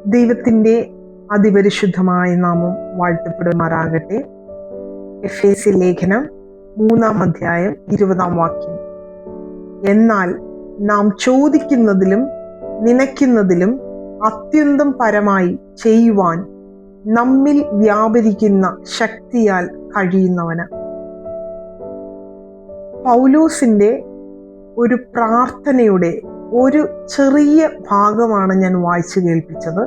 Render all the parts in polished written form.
ദൈവത്തിൻ്റെ അതിപരിശുദ്ധമായ നാമം വാഴ്ത്തപ്പെടുമാറാകട്ടെ. എഫേസ്യ ലേഖനം 3-ാം അധ്യായം 20-ാം വാക്യം. എന്നാൽ നാം ചോദിക്കുന്നതിലും നനയ്ക്കുന്നതിലും അത്യന്തം പരമായി ചെയ്യുവാൻ നമ്മിൽ വ്യാപരിക്കുന്ന ശക്തിയാൽ കഴിയുന്നവന്. പൗലോസിന്റെ ഒരു പ്രാർത്ഥനയുടെ ഒരു ചെറിയ ഭാഗമാണ് ഞാൻ വായിച്ചു കേൾപ്പിച്ചത്.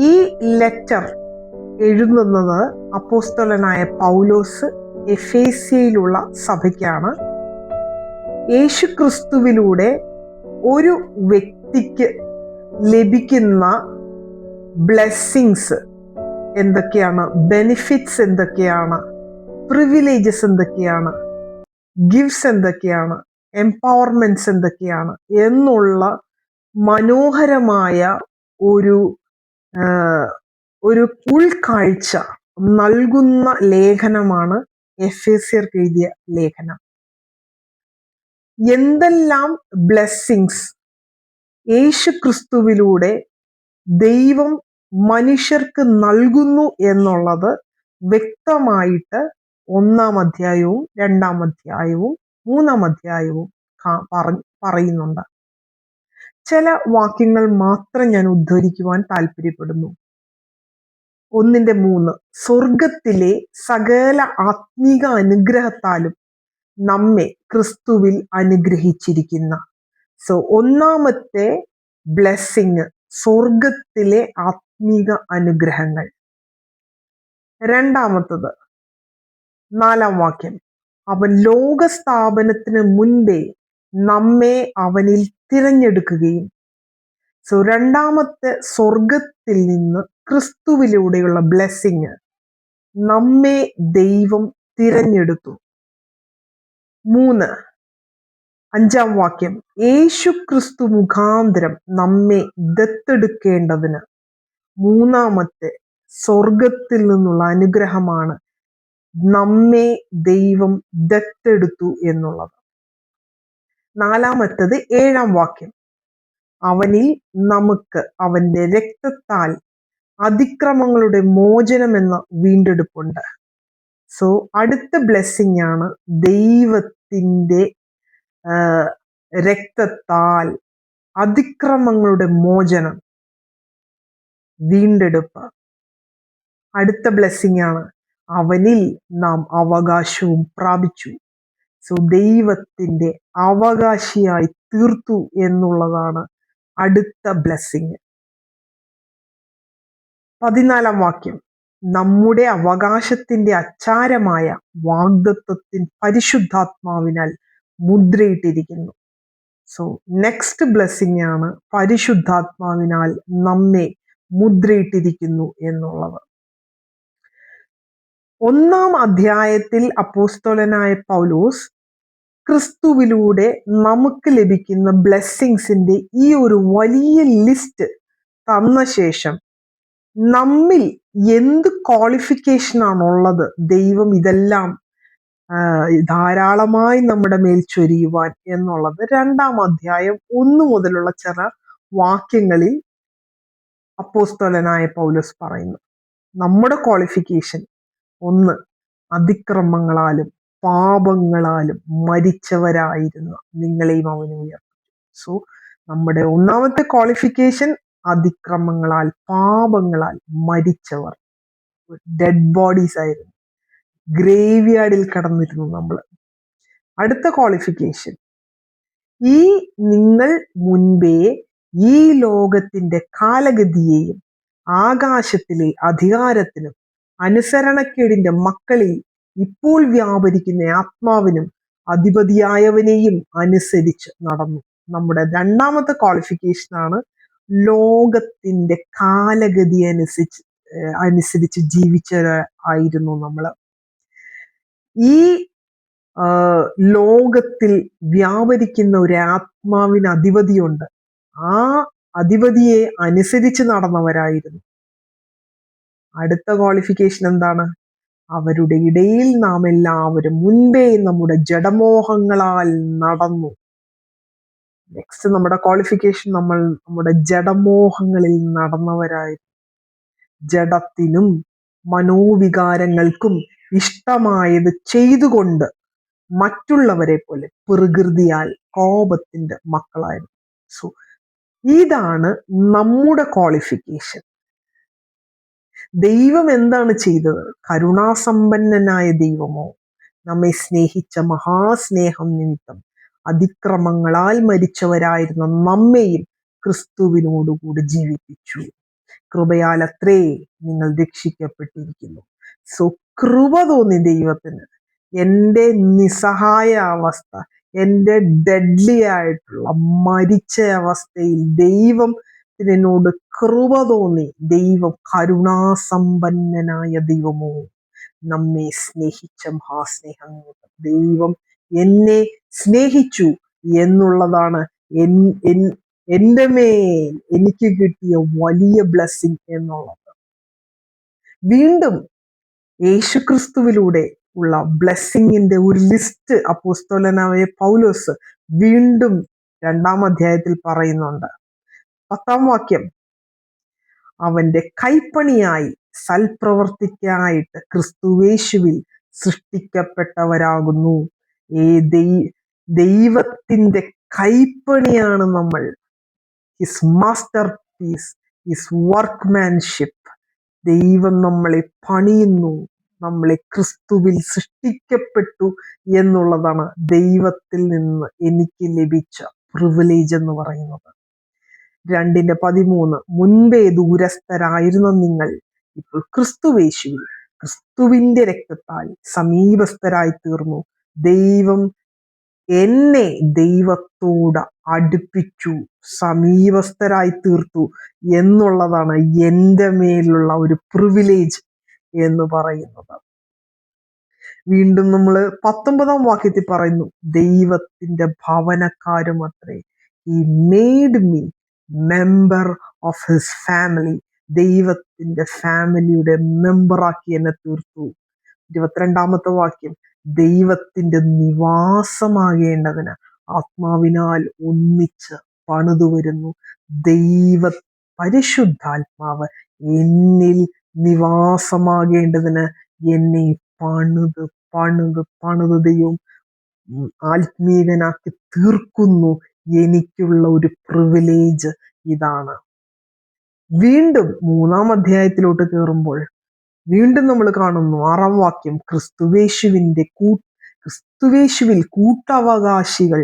ഈ ലെറ്റർ എഴുതുന്നത് അപ്പോസ്തലനായ പൗലോസ് എഫേസ്യയിലുള്ള സഭയ്ക്കാണ്. യേശുക്രിസ്തുവിലൂടെ ഒരു വ്യക്തിക്ക് ലഭിക്കുന്ന ബ്ലെസ്സിങ്സ് എന്തൊക്കെയാണ്, ബെനിഫിറ്റ്സ് എന്തൊക്കെയാണ്, പ്രിവിലേജസ് എന്തൊക്കെയാണ്, ഗിഫ്റ്റ്സ് എന്തൊക്കെയാണ്, എംപവർമെന്റ്സ് എന്തൊക്കെയാണ് എന്നുള്ള മനോഹരമായ ഒരു ഉൾക്കാഴ്ച നൽകുന്ന ലേഖനമാണ് എഫേസ്യർക്ക് എഴുതിയ ലേഖനം. എന്തെല്ലാം ബ്ലെസ്സിങ്സ് യേശുക്രിസ്തുവിലൂടെ ദൈവം മനുഷ്യർക്ക് നൽകുന്നു എന്നുള്ളത് വ്യക്തമായിട്ട് 1-ാം അധ്യായവും 2-ാം അധ്യായവും 3-ാം അധ്യായവും പറയുന്നുണ്ട്. ചില വാക്യങ്ങൾ മാത്രം ഞാൻ ഉദ്ധരിക്കുവാൻ താല്പര്യപ്പെടുന്നു. 1-3 സ്വർഗത്തിലെ സകല ആത്മീക അനുഗ്രഹത്താലും നമ്മെ ക്രിസ്തുവിൽ അനുഗ്രഹിച്ചിരിക്കുന്ന. ഒന്നാമത്തെ ബ്ലെസ്സിങ് സ്വർഗത്തിലെ ആത്മീക അനുഗ്രഹങ്ങൾ. രണ്ടാമത്തത് 4-ാം വാക്യം, അവൻ ലോകസ്ഥാപനത്തിന് മുൻപേ നമ്മെ അവനിൽ തിരഞ്ഞെടുക്കുകയും. രണ്ടാമത്തെ സ്വർഗത്തിൽ നിന്ന് ക്രിസ്തുവിലൂടെയുള്ള ബ്ലെസ്സിങ്, നമ്മെ ദൈവം തിരഞ്ഞെടുത്തു. 5-ാം വാക്യം, യേശു ക്രിസ്തു മുഖാന്തരം നമ്മെ ദത്തെടുക്കേണ്ടതിന്. മൂന്നാമത്തെ സ്വർഗത്തിൽ നിന്നുള്ള അനുഗ്രഹമാണ് നമ്മെ ദൈവം ദത്തെടുത്തു എന്നുള്ളത്. 4-മത്തത് 7-ാം വാക്യം, അവനിൽ നമുക്ക് അവന്റെ രക്തത്താൽ അതിക്രമങ്ങളുടെ മോചനം എന്ന വീണ്ടെടുപ്പുണ്ട്. അടുത്ത ബ്ലെസ്സിങ് ആണ് ദൈവത്തിൻ്റെ രക്തത്താൽ അതിക്രമങ്ങളുടെ മോചനം, വീണ്ടെടുപ്പ്. അടുത്ത ബ്ലെസ്സിങ് ആണ് അവനിൽ നാം അവകാശവും പ്രാപിച്ചു. ദൈവത്തിൻ്റെ അവകാശിയായി തീർത്തു എന്നുള്ളതാണ് അടുത്ത ബ്ലെസ്സിങ്. 14-ാം വാക്യം, നമ്മുടെ അവകാശത്തിന്റെ അച്ചാരമായ വാഗ്ദത്തത്തിൻ പരിശുദ്ധാത്മാവിനാൽ മുദ്രയിട്ടിരിക്കുന്നു. നെക്സ്റ്റ് ബ്ലെസ്സിങ് ആണ് പരിശുദ്ധാത്മാവിനാൽ നമ്മെ മുദ്രയിട്ടിരിക്കുന്നു എന്നുള്ളത്. 1-ാം അധ്യായത്തിൽ അപ്പോസ്തലനായ പൗലോസ് ക്രിസ്തുവിലൂടെ നമുക്ക് ലഭിക്കുന്ന ബ്ലെസ്സിങ്സിന്റെ ഈ ഒരു വലിയ ലിസ്റ്റ് തന്ന ശേഷം നമ്മിൽ എന്ത് ക്വാളിഫിക്കേഷൻ ആണുള്ളത്, ദൈവം ഇതെല്ലാം ധാരാളമായി നമ്മുടെ മേൽ ചൊരിയുവാൻ എന്നുള്ളത് 2-ാം അധ്യായം 1 മുതലുള്ള ചില വാക്യങ്ങളിൽ അപ്പോസ്തലനായ പൗലോസ് പറയുന്നു. നമ്മുടെ ക്വാളിഫിക്കേഷൻ 1, അതിക്രമങ്ങളാലും പാപങ്ങളാലും മരിച്ചവരായിരുന്ന നിങ്ങളെയും അവൻ ഉയർപ്പിച്ചു. നമ്മുടെ 1-ാമത്തെ ക്വാളിഫിക്കേഷൻ അതിക്രമങ്ങളാൽ പാപങ്ങളാൽ മരിച്ചവർ, ഡെഡ് ബോഡീസ് ആയിരുന്നു, ഗ്രേവ് യാർഡിൽ കടന്നിരുന്നു നമ്മൾ. അടുത്ത ക്വാളിഫിക്കേഷൻ, ഈ നിങ്ങൾ മുൻപേ ഈ ലോകത്തിന്റെ കാലഗതിയെയും ആകാശത്തിലെ അധികാരത്തിനും അനുസരണക്കേടിന്റെ മക്കളിൽ ഇപ്പോൾ വ്യാപരിക്കുന്ന ആത്മാവിനും അധിപതിയായവനെയും അനുസരിച്ച് നടന്നു. നമ്മുടെ 2-ാമത്തെ ക്വാളിഫിക്കേഷൻ ആണ് ലോകത്തിന്റെ കാലഗതി അനുസരിച്ച് ജീവിച്ചവരായിരുന്നു നമ്മൾ. ഈ ലോകത്തിൽ വ്യാപരിക്കുന്ന ഒരു ആത്മാവിന് അധിപതിയുണ്ട്. ആ അധിപതിയെ അനുസരിച്ച് നടന്നവരായിരുന്നു. അടുത്ത ക്വാളിഫിക്കേഷൻ എന്താണ്? അവരുടെ ഇടയിൽ നാം എല്ലാവരും മുൻപേ നമ്മുടെ ജഡമോഹങ്ങളാൽ നടന്നു. നെക്സ്റ്റ് നമ്മുടെ ക്വാളിഫിക്കേഷൻ, നമ്മൾ നമ്മുടെ ജഡമോഹങ്ങളിൽ നടന്നവരായി, ജഡത്തിനും മനോവികാരങ്ങൾക്കും ഇഷ്ടമായത് ചെയ്തുകൊണ്ട് മറ്റുള്ളവരെ പോലെ പ്രകൃതിയാൽ കോപത്തിന്റെ മക്കളായിരുന്നു. സോ ഇതാണ് നമ്മുടെ ക്വാളിഫിക്കേഷൻ. ദൈവം എന്താണ് ചെയ്തത്? കരുണാസമ്പന്നനായ ദൈവമോ നമ്മെ സ്നേഹിച്ച മഹാസ്നേഹം നിമിത്തം അതിക്രമങ്ങളാൽ മരിച്ചവരായിരുന്ന നമ്മെയും ക്രിസ്തുവിനോടുകൂടി ജീവിപ്പിച്ചു. കൃപയാൽ അത്രേ നിങ്ങൾ രക്ഷിക്കപ്പെട്ടിരിക്കുന്നു. സോ കൃപ തോന്നി ദൈവത്തിന് എൻ്റെ നിസ്സഹായ അവസ്ഥ, എൻ്റെ ഡെഡ്ലി ആയിട്ടുള്ള മരിച്ച അവസ്ഥയിൽ ദൈവം എന്നോട് കൃപ തോന്നി. ദൈവം കരുണാസമ്പന്നനായ ദൈവമോ നമ്മെ സ്നേഹിച്ച മഹാസ്നേഹം നിമിത്തം ദൈവം എന്നെ സ്നേഹിച്ചു എന്നുള്ളതാണ് എൻ്റെ മേൽ എനിക്ക് കിട്ടിയ വലിയ ബ്ലെസ്സിങ് എന്നുള്ളത്. വീണ്ടും യേശുക്രിസ്തുവിലൂടെ ഉള്ള ബ്ലെസ്സിങ്ങിന്റെ ഒരു ലിസ്റ്റ് അപ്പോസ്തലനായ പൗലോസ് വീണ്ടും 2-ാം അധ്യായത്തിൽ പറയുന്നുണ്ട്. 10-ാം വാക്യം, അവന്റെ കൈപ്പണിയായി സൽപ്രവർത്തിക്കായിട്ട് ക്രിസ്തുവേശുവിൽ സൃഷ്ടിക്കപ്പെട്ടവരാകുന്നു. ദൈവത്തിന്റെ കൈപ്പണിയാണ് നമ്മൾ. His masterpiece, his workmanship. ദൈവം നമ്മളെ പണിയുന്നു, നമ്മളെ ക്രിസ്തുവിൽ സൃഷ്ടിക്കപ്പെട്ടു എന്നുള്ളതാണ് ദൈവത്തിൽ നിന്ന് എനിക്ക് ലഭിച്ച പ്രിവിലേജ് എന്ന് പറയുന്നത്. 2:13, മുൻപേ ദൂരസ്ഥരായിരുന്ന നിങ്ങൾ ഇപ്പോൾ ക്രിസ്തുവേശുവിൽ ക്രിസ്തുവിന്റെ രക്തത്താൽ സമീപസ്ഥരായി തീർന്നു. ദൈവം എന്നെ ദൈവത്തോട് അടുപ്പിച്ചു, സമീപസ്ഥരായി തീർത്തു എന്നുള്ളതാണ് എൻ്റെ മേലുള്ള ഒരു പ്രിവിലേജ് എന്ന് പറയുന്നത്. വീണ്ടും നമ്മൾ 19-ാം വാക്യത്തിൽ പറയുന്നു, ദൈവത്തിന്റെ ഭവനക്കാരും അത്രേ. He made me member of his family. ദൈവത്തിന്റെ ഫാമിലിയുടെ മെമ്പറാക്കി എന്നെ തീർത്തു. 22-ാമത്തെ വാക്യം, ദൈവത്തിന്റെ നിവാസമാകേണ്ടതിന് ആത്മാവിനാൽ ഒന്നിച്ച് പണിതു വരുന്നു. പരിശുദ്ധാത്മാവ് എന്നിൽ നിവാസമാകേണ്ടതിന് എന്നെ പണിത് പണിത് പണിത് ദൈവം ആത്മീയനാക്കി തീർക്കുന്നു. എനിക്കുള്ള ഒരു പ്രിവിലേജ് ഇതാണ്. വീണ്ടും 3-ാം അധ്യായത്തിലോട്ട് കയറുമ്പോൾ വീണ്ടും നമ്മൾ കാണുന്നു 6-ാം വാക്യം, ക്രിസ്തുവേശുവിൽ കൂട്ടവകാശികൾ,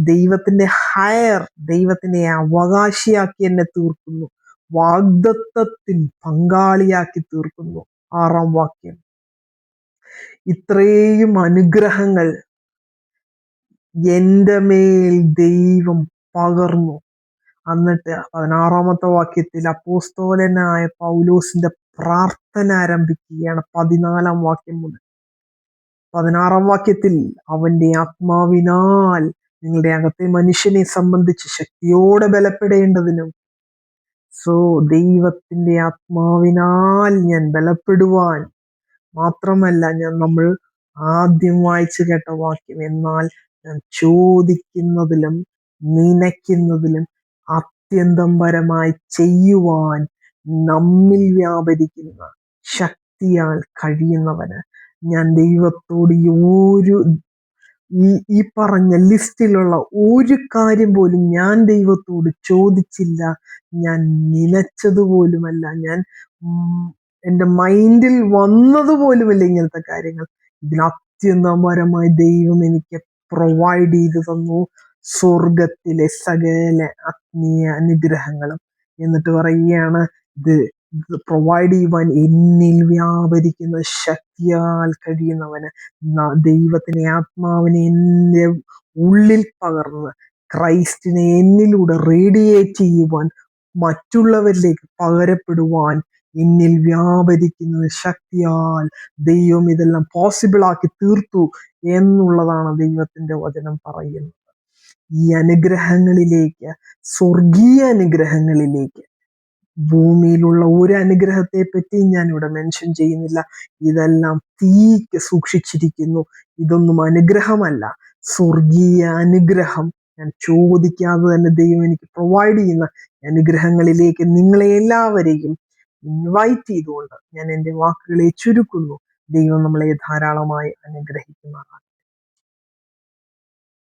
ദൈവത്തിന്റെ ഹയർ, ദൈവത്തിനെ അവകാശിയാക്കി എന്നെ തീർക്കുന്നു, വാഗ്ദത്തത്തിൽ പങ്കാളിയാക്കി തീർക്കുന്നു. 6-ാം വാക്യം, ഇത്രയും അനുഗ്രഹങ്ങൾ എൻ്റെ മേൽ ദൈവം പകർന്നു. എന്നിട്ട് 16-ാമത്തെ വാക്യത്തിൽ അപ്പോസ്തലനായ പൗലോസിന്റെ പ്രാർത്ഥന ആരംഭിക്കുകയാണ്. 14-ാം വാക്യം മുതൽ 16-ാം വാക്യത്തിൽ, അവന്റെ ആത്മാവിനാൽ നിങ്ങളുടെ അകത്തെ മനുഷ്യനെ സംബന്ധിച്ച് ശക്തിയോടെ ബലപ്പെടേണ്ടതിനും. സോ ദൈവത്തിന്റെ ആത്മാവിനാൽ ഞാൻ ബലപ്പെടുവാൻ മാത്രമല്ല, നമ്മൾ ആദ്യം വായിച്ചു കേട്ട വാക്യം, എന്നാൽ ഞാൻ ചോദിക്കുന്നതിലും നനയ്ക്കുന്നതിലും അത്യന്തം പരമായി ചെയ്യുവാൻ നമ്മിൽ വ്യാപരിക്കുന്ന ശക്തിയാൽ കഴിയുന്നവന്. ഞാൻ ദൈവത്തോട് ഈ പറഞ്ഞ ലിസ്റ്റിലുള്ള ഒരു കാര്യം പോലും ഞാൻ ദൈവത്തോട് ചോദിച്ചില്ല, ഞാൻ നനച്ചതുപോലുമല്ല, ഞാൻ എൻ്റെ മൈൻഡിൽ വന്നതുപോലുമല്ല ഇങ്ങനത്തെ കാര്യങ്ങൾ. ഇതിനത്യന്തപരമായി ദൈവം എനിക്ക് പ്രൊവൈഡ് ചെയ്തു തന്നു സ്വർഗത്തിലെ സകല ആത്മീയ അനുഗ്രഹങ്ങളും. എന്നിട്ട് പറയുകയാണ്, ഇത് പ്രൊവൈഡ് ചെയ്യുവാൻ എന്നിൽ വ്യാപരിക്കുന്ന ശക്തിയാൽ കഴിയുന്നവന്. ദൈവത്തിനെ ആത്മാവിനെ എൻ്റെ ഉള്ളിൽ പകർന്ന് ക്രൈസ്റ്റിനെ എന്നിലൂടെ റേഡിയേറ്റ് ചെയ്യുവാൻ, മറ്റുള്ളവരിലേക്ക് പകരപ്പെടുവാൻ എന്നിൽ വ്യാപരിക്കുന്ന ശക്തിയാൽ ദൈവം ഇതെല്ലാം പോസിബിൾ ആക്കി തീർത്തു എന്നുള്ളതാണ് ദൈവത്തിന്റെ വചനം പറയുന്നത്. ഈ അനുഗ്രഹങ്ങളിലേക്ക്, സ്വർഗീയ അനുഗ്രഹങ്ങളിലേക്ക്, ഭൂമിയിലുള്ള ഒരു അനുഗ്രഹത്തെ പറ്റി ഞാൻ ഇവിടെ മെൻഷൻ ചെയ്യുന്നില്ല. ഇതെല്ലാം തീക്ക് സൂക്ഷിച്ചിരിക്കുന്നു. ഇതൊന്നും അനുഗ്രഹമല്ല, സ്വർഗീയ അനുഗ്രഹം ഞാൻ ചോദിക്കാതെ തന്നെ ദൈവം എനിക്ക് പ്രൊവൈഡ് ചെയ്യുന്ന അനുഗ്രഹങ്ങളിലേക്ക് നിങ്ങളെ എല്ലാവരെയും ഇൻവൈറ്റ് ചെയ്തുകൊണ്ട് ഞാൻ എൻ്റെ വാക്കുകളെ ചുരുക്കുന്നു. ദൈവം നമ്മളെ ധാരാളമായി അനുഗ്രഹിക്കുന്നതാണ്.